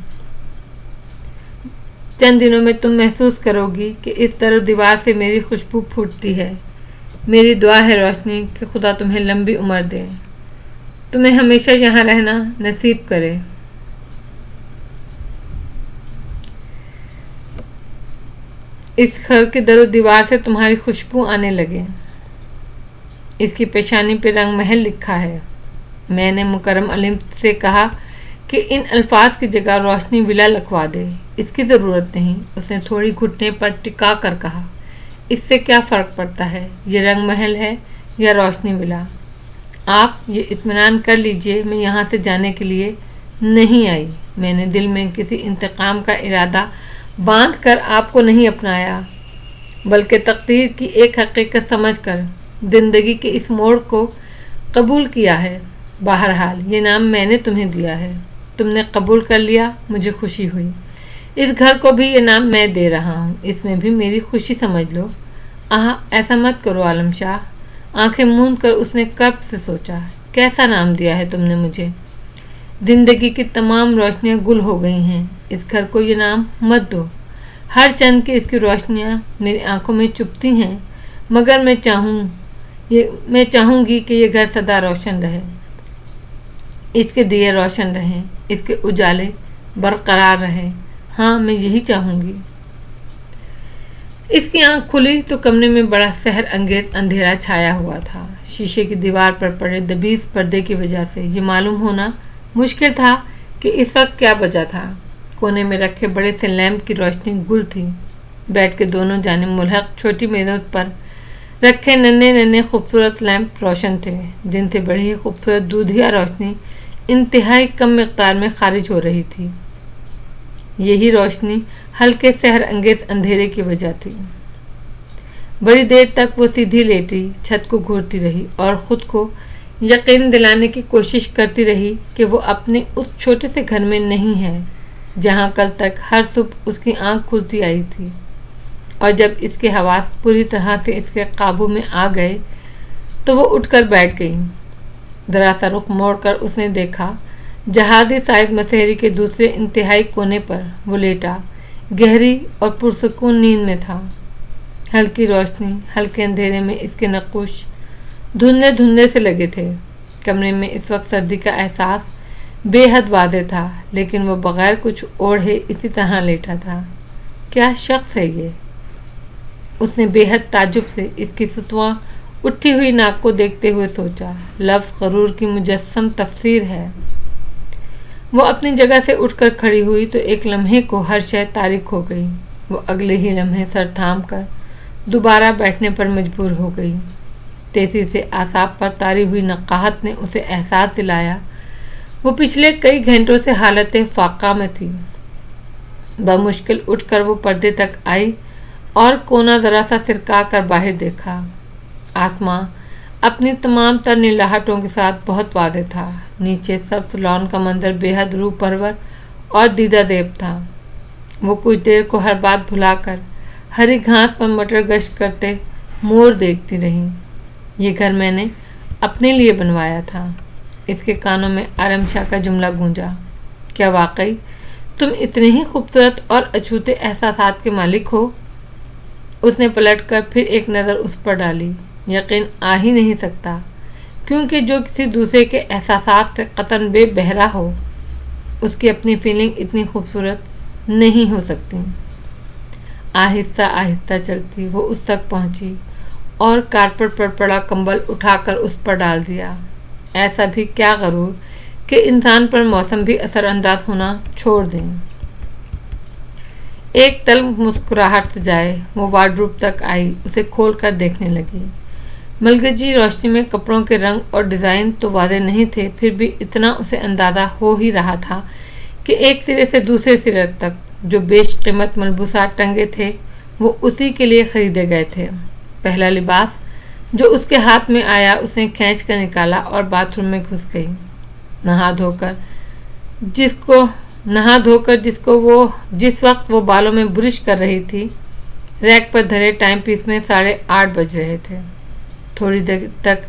چند دنوں میں تم محسوس کرو گی کہ اس در و دیوار سے میری خوشبو پھوٹتی ہے. میری دعا ہے روشنی کہ خدا تمہیں لمبی عمر دے، تمہیں ہمیشہ یہاں رہنا نصیب کرے. اس گھر کے در و دیوار سے تمہاری خوشبو آنے لگے. اس کی پیشانی پہ رنگ محل لکھا ہے. میں نے مکرم علیم سے کہا کہ ان الفاظ کی جگہ روشنی ولا لکھوا دے. اس کی ضرورت نہیں. اس نے تھوڑی گھٹنے پر ٹکا کر کہا، اس سے کیا فرق پڑتا ہے؟ یہ رنگ محل ہے یا روشنی ولا. آپ یہ اطمینان کر لیجئے میں یہاں سے جانے کے لیے نہیں آئی. میں نے دل میں کسی انتقام کا ارادہ باندھ کر آپ کو نہیں اپنایا، بلکہ تقدیر کی ایک حقیقت سمجھ کر زندگی کے اس موڑ کو قبول کیا ہے. بہرحال یہ نام میں نے تمہیں دیا ہے. تم نے قبول کر لیا، مجھے خوشی ہوئی. اس گھر کو بھی یہ نام میں دے رہا ہوں. اس میں بھی میری خوشی سمجھ لو. ایسا مت کرو عالم شاہ. آنکھیں موند کر اس نے کرب سے سوچا، کیسا نام دیا ہے تم نے مجھے؟ زندگی کی تمام روشنیاں گل ہو گئی ہیں. اس گھر کو یہ نام مت دو. ہر چند کی اس کی روشنیاں میری آنکھوں میں چپتی ہیں، مگر میں چاہوں گی کہ یہ گھر سدا روشن رہے. اس کے دیے روشن رہیں، اس کے اجالے برقرار رہیں. ہاں، میں یہی چاہوں گی. اس کی آنکھ کھلی تو کمرے میں بڑا سحر انگیز اندھیرا چھایا ہوا تھا. شیشے کی دیوار پر پڑے دبیز پردے کی وجہ سے یہ معلوم ہونا مشکل تھا کہ اس وقت کیا بجا تھا. کونے میں رکھے بڑے سے لیمپ کی روشنی گل تھی. بیڈ کے دونوں جانب ملحق چھوٹی میزوں پر رکھے ننھے خوبصورت لیمپ روشن تھے، جن سے بڑی ہی خوبصورت دودھیا روشنی انتہائی کم مقدار میں خارج ہو رہی تھی. یہی روشنی ہلکے سحر انگیز اندھیرے کی وجہ تھی. بڑی دیر تک وہ سیدھی لیٹی چھت کو گھورتی رہی اور خود کو یقین دلانے کی کوشش کرتی رہی کہ وہ اپنے اس چھوٹے سے گھر میں نہیں ہے جہاں کل تک ہر صبح اس کی آنکھ کھلتی آئی تھی. اور جب اس کے حواس پوری طرح سے اس کے قابو میں آ گئے تو وہ اٹھ کر بیٹھ گئی. ذرا سا رخ موڑ کر اس نے دیکھا جہازی سائز مسحری کے دوسرے انتہائی کونے پر وہ لیٹا گہری اور پرسکون نیند میں تھا. ہلکی روشنی، ہلکے اندھیرے میں اس کے نقوش دھندلے سے لگے تھے. کمرے میں اس وقت سردی کا احساس بے حد واضح تھا، لیکن وہ بغیر کچھ اوڑھے اسی طرح لیٹا تھا. کیا شخص ہے یہ؟ اس نے بے حد تعجب سے اس کی ستواں اٹھی ہوئی ناک کو دیکھتے ہوئے سوچا. لفظ غرور کی مجسم تفسیر ہے. وہ اپنی جگہ سے اٹھ کر کھڑی ہوئی تو ایک لمحے کو ہر شے تاریک ہو گئی. وہ اگلے ہی لمحے سر تھام کر دوبارہ بیٹھنے پر مجبور ہو گئی. تیزی سے اعصاب پر طاری ہوئی نقاہت نے اسے احساس دلایا وہ پچھلے کئی گھنٹوں سے حالت فاقہ میں تھی. بمشکل اٹھ کر وہ پردے تک آئی اور کونا ذرا سا سرکا کر باہر دیکھا. آسماں اپنی تمام تر نیلاہٹوں کے ساتھ بہت واضح تھا. نیچے سبز لان کا منظر بے حد روح پرور اور دیدہ زیب تھا. وہ کچھ دیر کو ہر بات بھلا کر ہری گھاس پر مٹر گشت کرتے مور دیکھتی رہی. یہ گھر میں نے اپنے لیے بنوایا تھا. اس کے کانوں میں عالم شاہ کا جملہ گونجا، کیا واقعی تم اتنے ہی خوبصورت اور اچھوتے احساسات کے مالک ہو؟ اس نے پلٹ کر پھر ایک نظر اس پر ڈالی. یقین آ ہی نہیں سکتا، کیونکہ جو کسی دوسرے کے احساسات سے قطعاً بے بہرا ہو اس کی اپنی فیلنگ اتنی خوبصورت نہیں ہو سکتی. آہستہ آہستہ چلتی وہ اس تک پہنچی اور کارپٹ پر پڑا کمبل اٹھا کر اس پر ڈال دیا. ایسا بھی کیا غرور کہ انسان پر موسم بھی اثر انداز ہونا چھوڑ دیں. ایک تلخ مسکراہٹ سے جائے وہ وارڈروب تک آئی، اسے کھول کر دیکھنے لگی. ملگجی روشنی میں کپڑوں کے رنگ اور ڈیزائن تو واضح نہیں تھے، پھر بھی اتنا اسے اندازہ ہو ہی رہا تھا کہ ایک سرے سے دوسرے سرے تک جو بیش قیمت ملبوسات ٹنگے تھے وہ اسی کے لیے خریدے گئے تھے. پہلا لباس جو اس کے ہاتھ میں آیا اس نے کھینچ کر نکالا اور باتھ روم میں گھس گئی. نہا دھو کر جس وقت وہ بالوں میں برش کر رہی تھی रैक पर धरे टाइम पीस में 8:30 बज रहे थे। थोड़ी देर तक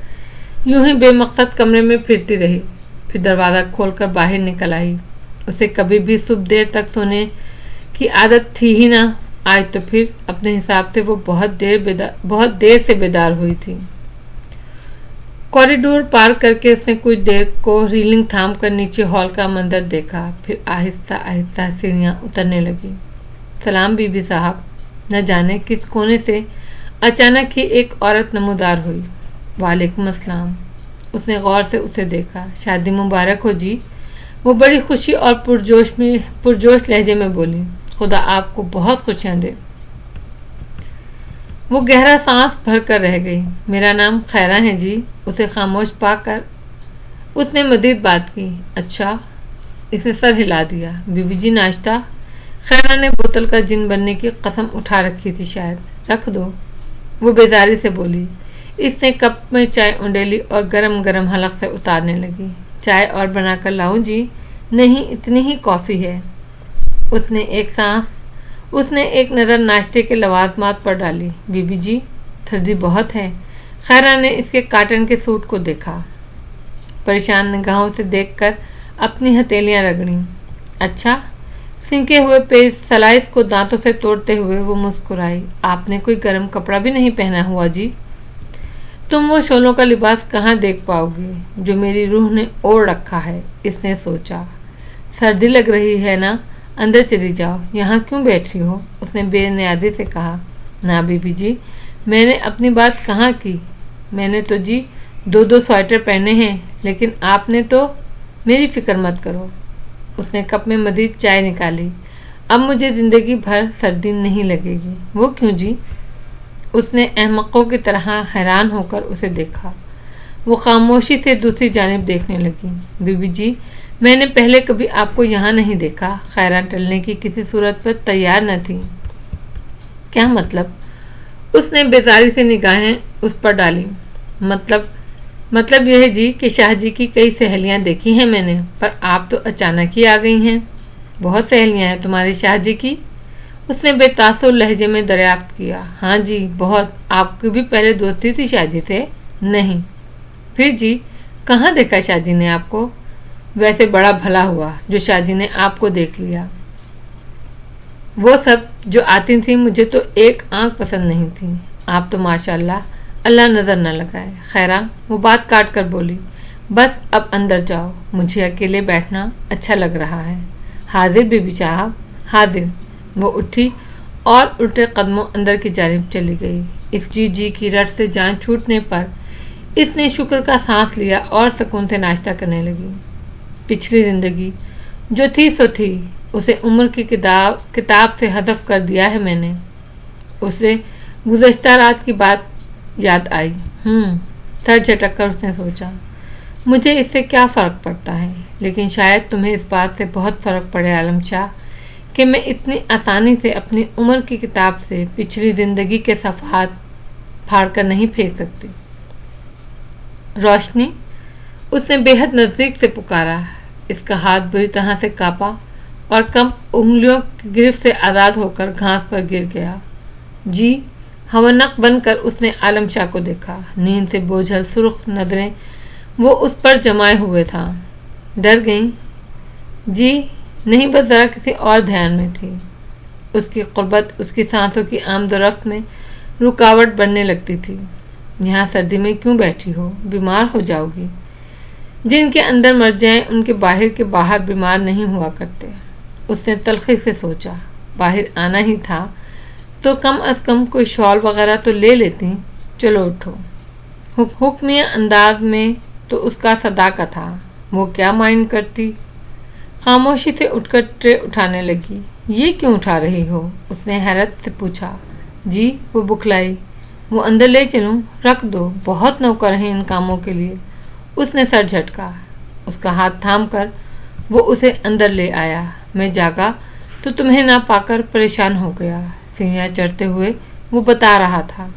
यूं ही बेमकसद कमरे में फिरती रही, फिर दरवाज़ा खोलकर बाहर निकल आई। उसे कभी भी सुबह देर तक सोने की आदत थी ही ना, आज तो फिर अपने हिसाब से वो बहुत देर से बेदार हुई थी। कॉरिडोर पार करके उसने कुछ देर को रीलिंग थाम कर नीचे हॉल का मंजर देखा, फिर आहिस्ता आहिस्ता सीढ़ियाँ उतरने लगी। सलाम बीबी साहब। न जाने किस कोने से अचानक ही एक औरत नमूदार हुई। वालेकुम अस्सलाम। उसने गौर से उसे देखा। शादी मुबारक हो जी। वो बड़ी खुशी और पुरजोश लहजे में बोली, खुदा आपको बहुत खुशियाँ दे। वो गहरा सांस भर कर रह गई। मेरा नाम खैरा है जी। उसे खामोश पाकर उसने मजीद बात की। अच्छा। इसने सर हिला दिया। बीबी जी नाश्ता? खैरा ने बोतल का जिन बनने की कसम उठा रखी थी शायद। रख दो, वो बेजारी से बोली। इसने कप में चाय उंडेली और गरम गरम हलक से उतारने लगी। चाय और बनाकर लाऊं जी? नहीं, इतनी ही कॉफ़ी है। उसने एक नज़र नाश्ते के लवाजमात पर डाली। बीबी जी सर्दी बहुत है। खैरा ने इसके काटन के सूट को देखा, परेशान निगाहों से देखकर अपनी हथेलियां रगड़ी। अच्छा। सिंके हुए पेज स्लाइस को दांतों से तोड़ते हुए वो मुस्कुराई। आपने कोई गर्म कपड़ा भी नहीं पहना हुआ जी। तुम वो शोलों का लिबास कहाँ देख पाओगी जो मेरी रूह ने ओढ़ रखा है, इसने सोचा। सर्दी लग रही है ना, अंदर चली जाओ, यहाँ क्यों बैठी हो? उसने बेनियादी से कहा। ना बीबी जी, मैंने अपनी बात कहाँ की। मैंने तो जी 2 स्वेटर पहने हैं, लेकिन आपने तो। मेरी फिक्र मत करो। उसने कप में मजीद चाय निकाली। अब मुझे जिंदगी भर सर्दी नहीं लगेगी। वो क्यों जी? उसने अहमकों की तरह हैरान होकर उसे देखा। वो खामोशी से दूसरी जानिब देखने लगी। बीबी जी, मैंने पहले कभी आपको यहाँ नहीं देखा। खैरा टलने की किसी सूरत पर तैयार न थी। क्या मतलब? उसने बेजारी से निगाहें उस पर डाली। मतलब यह जी कि शाह जी की कई सहेलियाँ देखी हैं मैंने, पर आप तो अचानक ही आ गई हैं। बहुत सहेलियाँ हैं तुम्हारी शाह जी की? उसने बेतासुर लहजे में दरियाफ्त किया। हाँ जी, बहुत। आपकी भी पहले दोस्ती थी शाह जी से? नहीं। फिर जी कहाँ देखा शाह जी ने आपको? वैसे बड़ा भला हुआ जो शाह जी ने आपको देख लिया। वो सब जो आती थी मुझे तो एक आंख पसंद नहीं थी। आप तो माशाल्लाह, अल्लाह नज़र न लगाए। खैरा वो बात काट कर बोली, बस अब अंदर जाओ, मुझे अकेले बैठना अच्छा लग रहा है। हाजिर बीबी साहब, हाजिर। वो उठी और उल्टे कदमों अंदर की जानिब चली गई। इस जी की रट से जान छूटने पर इसने शुक्र का सांस लिया और सुकून से नाश्ता करने लगी। पिछली जिंदगी जो थी सो थी, उसे उम्र की किताब से हज़फ कर दिया है मैंने। उसे गुज़श्ता रात की बात याद आई। सर झटक कर उसने सोचा, मुझे इससे क्या फ़र्क पड़ता है, लेकिन शायद तुम्हें इस बात से बहुत फ़र्क पड़े आलम शाह कि मैं इतनी आसानी से अपनी उम्र की किताब से पिछली ज़िंदगी के सफ़हात फाड़ कर नहीं फेंक सकती। रोशनी, उसने बेहद नज़दीक से पुकारा। इसका हाथ बुरी तरह से कांपा और कम उंगलियों की गिरफ्त से आज़ाद होकर घास पर गिर गया। जी, हमनक बनकर उसने आलम शाह को देखा। नींद से बोझल सुर्ख नजरें वो उस पर जमाए हुए था। डर गई? जी नहीं, बस ज़रा किसी और ध्यान में थी। उसकी क़ुर्बत उसकी सांसों की आमदोरफ्त में रुकावट बनने लगती थी। यहाँ सर्दी में क्यों बैठी हो? बीमार हो जाओगी। जिनके अंदर मर जाएं उनके बाहर के बाहर बीमार नहीं हुआ करते। उसने तलखी से सोचा, बाहर आना ही था तो कम अज़ कम कोई शॉल वगैरह तो ले लेती। चलो उठो। हुक्मिया अंदाज में तो उसका सदाका था, वो क्या माइंड करती। खामोशी से उठकर ट्रे उठाने लगी। ये क्यों उठा रही हो? उसने हैरत से पूछा। जी, वो बुखलाई। वो अंदर ले चलूं? रख दो, बहुत नौकर हैं इन कामों के लिए। उसने सर झटका। उसका हाथ थाम कर वो उसे अंदर ले आया। मैं जागा तो तुम्हें ना पाकर परेशान हो गया, सीढ़ियाँ चढ़ते हुए वो बता रहा था।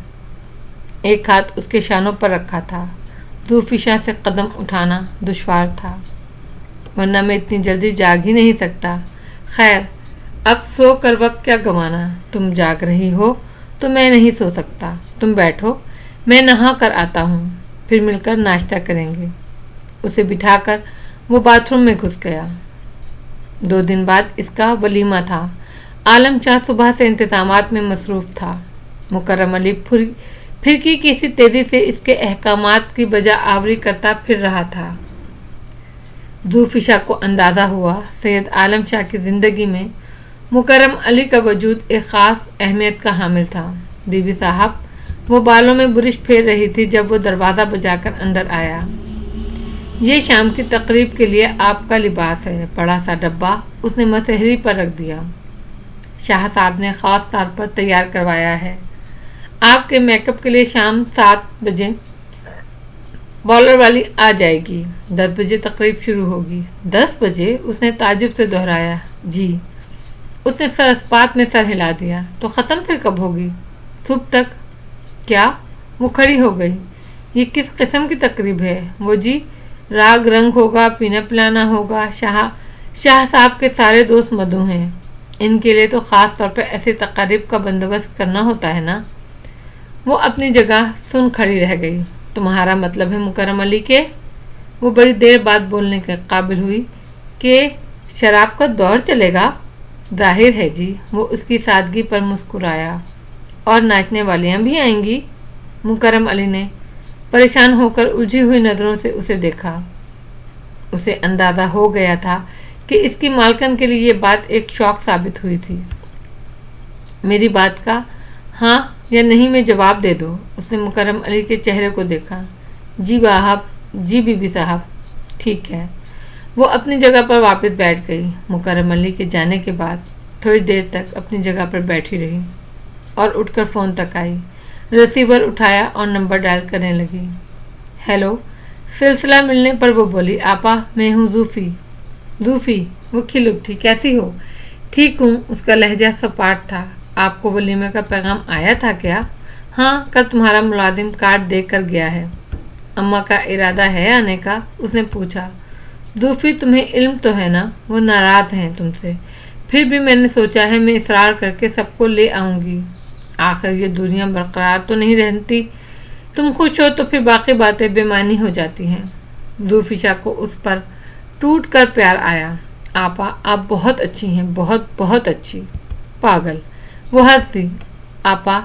एक हाथ उसके शानों पर रखा था। ज़ूफ़िशा से कदम उठाना दुश्वार था, वरना मैं इतनी जल्दी जाग ही नहीं सकता। खैर, अब सो कर वक्त क्या गंवाना। तुम जाग रही हो तो मैं नहीं सो सकता। तुम बैठो, मैं नहा कर आता हूँ, फिर मिलकर नाश्ता करेंगे। उसे बिठाकर वो बाथरूम में घुस गया। 2 दिन बाद इसका वलीमा था। आलम शाह सुबह से इंतजामात में मसरूफ था। मुकर्रम अली फिरकी किसी तेजी से इसके अहकामात की बजा आवरी करता फिर रहा था। ज़ुल्फ़िशा को अंदाज़ा हुआ सैयद आलम शाह की ज़िंदगी में मुकर्रम अली का वजूद एक ख़ास अहमियत का हामिल था। बीबी साहब वो बालों में बुरिश फेर रही थी जब वो दरवाज़ा बजाकर अंदर आया। ये शाम की तकरीब के लिए आपका लिबास है। बड़ा सा डब्बा उसने मसहरी पर रख दिया। शाह साहब ने ख़ास तौर पर तैयार करवाया है। आपके मेकअप के लिए शाम 7 बजे बॉलर वाली आ जाएगी। 10 बजे तकरीब शुरू होगी। 10 बजे? उसने ताज्जुब से दोहराया। जी। उसने सरसपात में सर हिला दिया। तो ख़त्म फिर कब होगी? सुबह तक। क्या? वो खड़ी हो गई। ये किस किस्म की तकरीब है? वो जी, राग रंग होगा, पीना पिलाना होगा। शाह साहब के सारे दोस्त मधु हैं। इनके लिए तो ख़ास तौर पर ऐसी तकरीब का बंदोबस्त करना होता है ना। वो अपनी जगह सुन खड़ी रह गई। तुम्हारा मतलब है मुकर्रम अली के? वो बड़ी देर बाद बोलने के काबिल हुई कि शराब का दौर चलेगा। जाहिर है जी। वो उसकी सादगी पर मुस्कुराया। और नाचने वालियाँ भी आएंगी? मुकर्रम अली ने परेशान होकर उलझी हुई नज़रों से उसे देखा। उसे अंदाज़ा हो गया था कि इसकी मालकन के लिए ये बात एक शौक साबित हुई थी। मेरी बात का हाँ या नहीं में जवाब दे दो। उसने मुकर्रम अली के चेहरे को देखा। जी साहब, जी बीबी साहब। ठीक है। वो अपनी जगह पर वापस बैठ गई। मुकर्रम अली के जाने के बाद थोड़ी देर तक अपनी जगह पर बैठी रही और उठकर फ़ोन तक आई। रिसीवर उठाया और नंबर डायल करने लगी। हेलो। सिलसिला मिलने पर वो बोली, आपा मैं हूँ ज़ूफ़ी। वो खिल उठी। कैसी हो? ठीक हूँ। उसका लहजा सपाट था। आपको वलीमे का पैगाम आया था क्या? हाँ, कल तुम्हारा मुलाजिम कार्ड दे कर गया है। अम्मा का इरादा है आने का? उसने पूछा। ज़ूफ़ी, तुम्हें इल्म तो है ना वो नाराज़ हैं तुमसे। फिर भी मैंने सोचा है मैं इसरार करके सबको ले आऊँगी। आखिर ये दुनिया बरकरार तो नहीं रहती। तुम खुश हो तो फिर बाकी बातें बेमानी हो जाती हैं। ज़ुल्फ़िशा को उस पर टूट कर प्यार आया। आपा आप बहुत अच्छी हैं, बहुत बहुत अच्छी। पागल। वो हंसी। आपा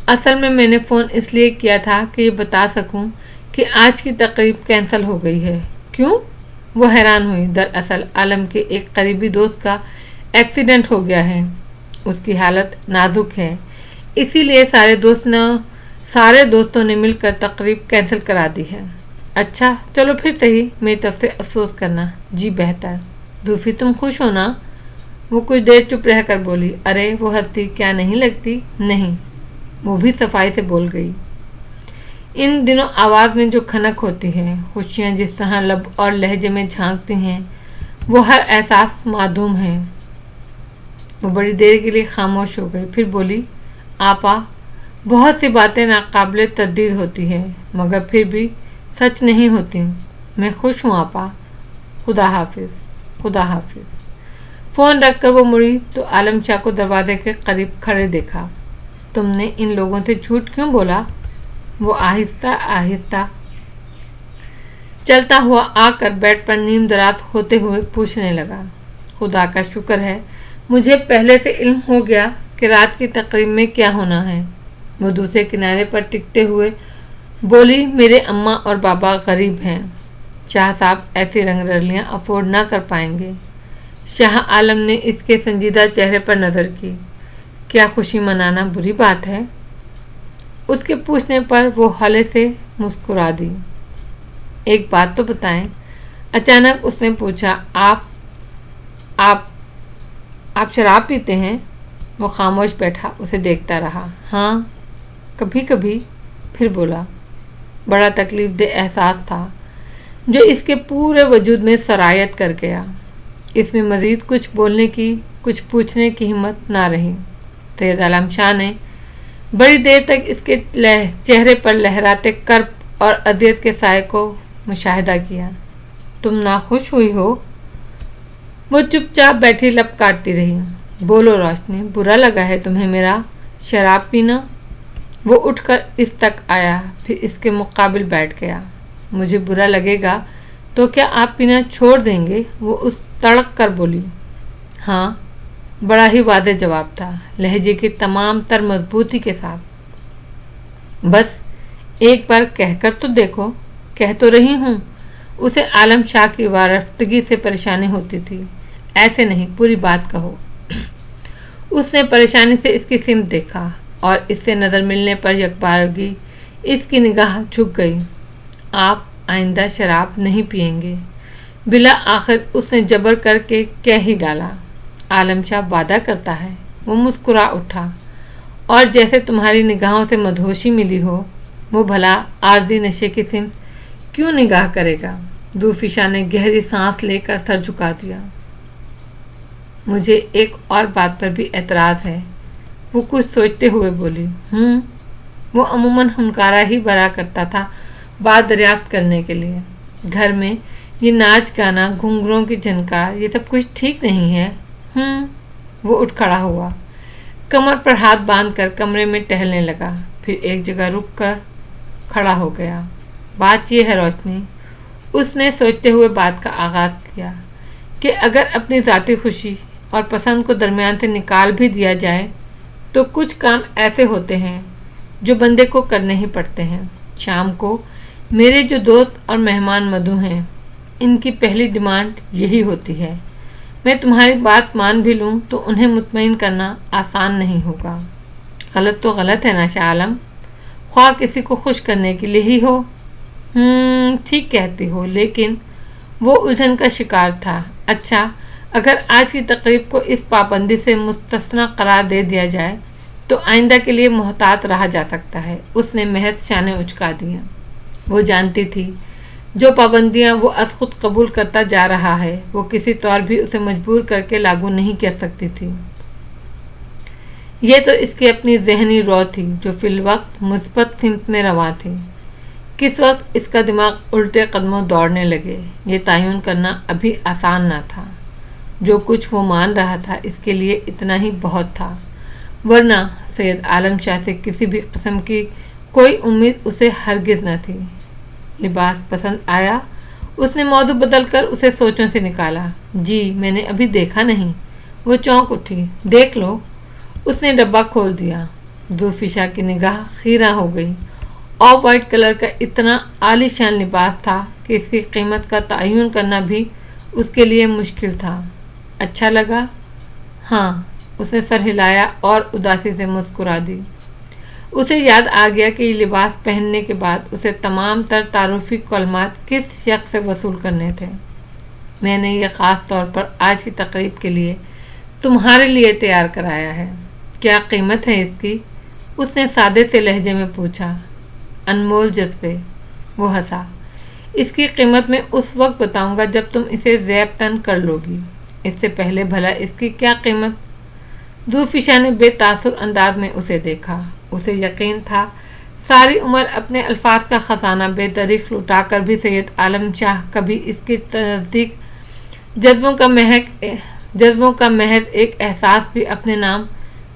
असल में मैंने फ़ोन इसलिए किया था कि ये बता सकूं कि आज की तकरीब कैंसिल हो गई है। क्यों? वो हैरान हुई। दरअसल आलम के एक करीबी दोस्त का एक्सीडेंट हो गया है। उसकी हालत नाजुक है, इसीलिए सारे दोस्तों ने मिलकर तकरीब कैंसिल करा दी है। अच्छा चलो फिर सही, मेरी तरफ से अफसोस करना। जी बेहतर। ज़ूफ़ी, तुम खुश हो ना? वो कुछ देर चुप रहकर बोली। अरे वो हंसती। क्या नहीं लगती? नहीं। वो भी सफाई से बोल गई। इन दिनों आवाज़ में जो खनक होती है, खुशियाँ जिस तरह लब और लहजे में झांकती हैं, वो हर एहसास मासूम है। वो बड़ी देर के लिए खामोश हो गई, फिर बोली, आपा बहुत सी बातें नाकाबिले तरदीद होती है मगर फिर भी सच नहीं होती। मैं खुश हूँ आपा। खुदा हाफिज़। खुदा हाफिज़। फ़ोन रख कर वो मुड़ी तो आलम शाह को दरवाजे के करीब खड़े देखा। तुमने इन लोगों से झूठ क्यों बोला? वो आहिस्ता आहिस्ता चलता हुआ आकर बेड पर नीम दराज होते हुए पूछने लगा। खुदा का शुक्र है मुझे पहले से इल्म हो गया कि रात की तकरीब में क्या होना है। वो दूसरे किनारे पर टिकते हुए बोली, मेरे अम्मा और बाबा गरीब हैं। शाह साहब ऐसी रंगरलियाँ अफोर्ड ना कर पाएंगे। शाह आलम ने इसके संजीदा चेहरे पर नज़र की। क्या खुशी मनाना बुरी बात है? उसके पूछने पर वो हले से मुस्कुरा दी। एक बात तो बताएं। अचानक उसने पूछा, आप शराब पीते हैं? वो खामोश बैठा उसे देखता रहा। हाँ कभी कभी। फिर बोला। बड़ा तकलीफ दे एहसास था जो इसके पूरे वजूद में सरायत कर गया। इसमें मज़ीद कुछ बोलने की, कुछ पूछने की हिम्मत ना रही। सैयद आलम शाह ने बड़ी देर तक इसके चेहरे पर लहराते कर्ब और अजियत के साए को मुशाहिदा किया। तुम नाखुश हुई हो? वो चुपचाप बैठी लब काटती रही। बोलो रोशनी, बुरा लगा है तुम्हें मेरा शराब पीना? وہ اٹھ کر اس تک آیا، پھر اس کے مقابل بیٹھ گیا۔ مجھے برا لگے گا تو کیا آپ پینا چھوڑ دیں گے؟ وہ اس تڑک کر بولی۔ ہاں، بڑا ہی واضح جواب تھا، لہجے کی تمام تر مضبوطی کے ساتھ۔ بس ایک بار کہہ کر تو دیکھو۔ کہہ تو رہی ہوں۔ اسے عالم شاہ کی وارفتگی سے پریشانی ہوتی تھی۔ ایسے نہیں، پوری بات کہو۔ اس نے پریشانی سے اس کی سمت دیکھا اور اس سے نظر ملنے پر یکبارگی اس کی نگاہ جھک گئی۔ آپ آئندہ شراب نہیں پئیں گے؟ بلا آخر اس نے جبر کر کے کہہ ہی ڈالا۔ عالم شاہ وعدہ کرتا ہے۔ وہ مسکرا اٹھا، اور جیسے تمہاری نگاہوں سے مدہوشی ملی ہو، وہ بھلا عارضی نشے کی سمت کیوں نگاہ کرے گا؟ دوفشا نے گہری سانس لے کر سر جھکا دیا۔ مجھے ایک اور بات پر بھی اعتراض ہے، وہ کچھ سوچتے ہوئے بولی۔ وہ عموماً ہنکارا ہی بھرا کرتا تھا بات دریافت کرنے کے لیے۔ گھر میں یہ ناچ گانا، گھنگروں کی جھنکار، یہ سب کچھ ٹھیک نہیں ہے۔ وہ اٹھ کھڑا ہوا، کمر پر ہاتھ باندھ کر کمرے میں ٹہلنے لگا، پھر ایک جگہ رک کر کھڑا ہو گیا۔ بات یہ ہے روشنی، اس نے سوچتے ہوئے بات کا آغاز کیا، کہ اگر اپنی ذاتی خوشی اور پسند کو درمیان سے نکال بھی دیا جائے تو کچھ کام ایسے ہوتے ہیں جو بندے کو کرنے ہی پڑتے ہیں۔ شام کو میرے جو دوست اور مہمان مدعو ہیں، ان کی پہلی ڈیمانڈ یہی ہوتی ہے۔ میں تمہاری بات مان بھی لوں تو انہیں مطمئن کرنا آسان نہیں ہوگا۔ غلط تو غلط ہے نا شاہ عالم، خواہ کسی کو خوش کرنے کے لیے ہی ہو۔ ٹھیک کہتی ہو، لیکن وہ الجھن کا شکار تھا۔ اچھا، اگر آج کی تقریب کو اس پابندی سے مستثنی قرار دے دیا جائے تو آئندہ کے لیے محتاط رہا جا سکتا ہے۔ اس نے محض شانے اچکا دیا۔ وہ جانتی تھی جو پابندیاں وہ از خود قبول کرتا جا رہا ہے، وہ کسی طور بھی اسے مجبور کر کے لاگو نہیں کر سکتی تھی۔ یہ تو اس کی اپنی ذہنی رو تھی جو فی الوقت مثبت سمت میں رواں تھی۔ کس وقت اس کا دماغ الٹے قدموں دوڑنے لگے، یہ تعین کرنا ابھی آسان نہ تھا۔ جو کچھ وہ مان رہا تھا اس کے لیے اتنا ہی بہت تھا، ورنہ سید عالم شاہ سے کسی بھی قسم کی کوئی امید اسے ہرگز نہ تھی۔ لباس پسند آیا؟ اس نے موضوع بدل کر اسے سوچوں سے نکالا۔ جی، میں نے ابھی دیکھا نہیں۔ وہ چونک اٹھی۔ دیکھ لو۔ اس نے ڈبہ کھول دیا۔ ذوالفشا کی نگاہ خیرہ ہو گئی۔ آف وائٹ کلر کا اتنا عالی شان لباس تھا کہ اس کی قیمت کا تعین کرنا بھی اس کے لیے مشکل تھا۔ اچھا لگا؟ ہاں، اس نے سر ہلایا اور اداسی سے مسکرا دی۔ اسے یاد آ گیا کہ یہ لباس پہننے کے بعد اسے تمام تر تعارفی کلمات کس شخص سے وصول کرنے تھے۔ میں نے یہ خاص طور پر آج کی تقریب کے لیے تمہارے لیے تیار کرایا ہے۔ کیا قیمت ہے اس کی؟ اس نے سادے سے لہجے میں پوچھا۔ انمول جذبے، وہ ہنسا۔ اس کی قیمت میں اس وقت بتاؤں گا جب تم اسے زیب تن کر لو گی۔ اس سے پہلے بھلا اس کی کیا قیمت؟ ذوالفشا نے بے تاثر انداز میں اسے دیکھا۔ اسے یقین تھا ساری عمر اپنے الفاظ کا خزانہ بے دریغ لٹا کر بھی سید عالم شاہ کبھی اس کی نزدیک جذبوں کا محض ایک احساس بھی اپنے نام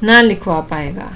نہ لکھوا پائے گا۔